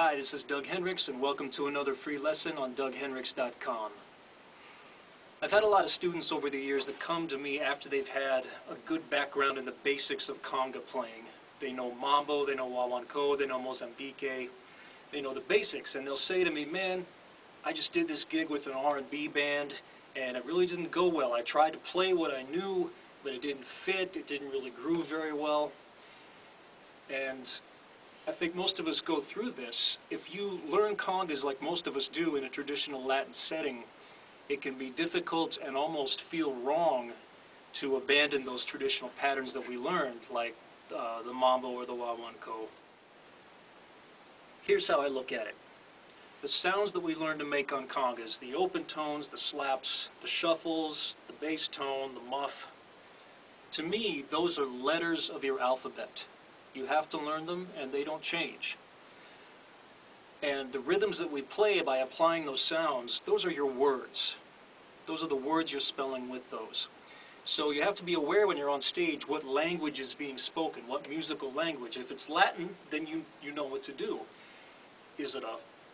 Hi, this is Doug Henricks, and welcome to another free lesson on doughenricks.com. I've had a lot of students over the years that come to me after they've had a good background in the basics of conga playing. They know mambo, they know wawanko, they know Mozambique, they know the basics, and they'll say to me, man, I just did this gig with an R&B band, and it really didn't go well. I tried to play what I knew, but it didn't fit, it didn't really groove very well. And I think most of us go through this. If you learn congas like most of us do in a traditional Latin setting, it can be difficult and almost feel wrong to abandon those traditional patterns that we learned, like the mambo or the wawanko. Here's how I look at it. The sounds that we learn to make on congas, the open tones, the slaps, the shuffles, the bass tone, the muff, to me, those are letters of your alphabet. You have to learn them, and they don't change. And the rhythms that we play by applying those sounds, those are your words. Those are the words you're spelling with those. So you have to be aware when you're on stage what language is being spoken, what musical language. If it's Latin, then you know what to do. Is it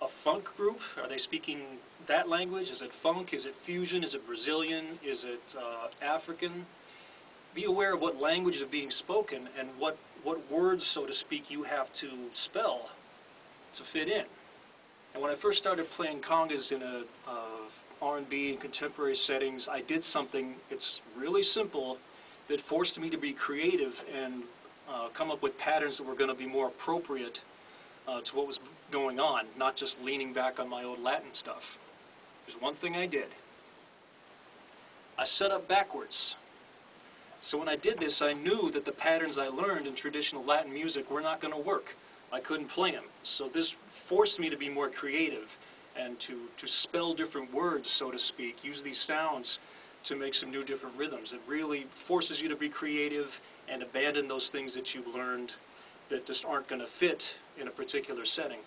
a funk group? Are they speaking that language? Is it funk? Is it fusion? Is it Brazilian? Is it African? Be aware of what language is being spoken and what words, so to speak, you have to spell to fit in. And when I first started playing congas in a R&B and contemporary settings, I did something, it's really simple, that forced me to be creative and come up with patterns that were going to be more appropriate to what was going on, not just leaning back on my old Latin stuff. There's one thing I did. I set up backwards. So when I did this, I knew that the patterns I learned in traditional Latin music were not going to work. I couldn't play them. So this forced me to be more creative and to spell different words, so to speak, use these sounds to make some new different rhythms. It really forces you to be creative and abandon those things that you've learned that just aren't going to fit in a particular setting.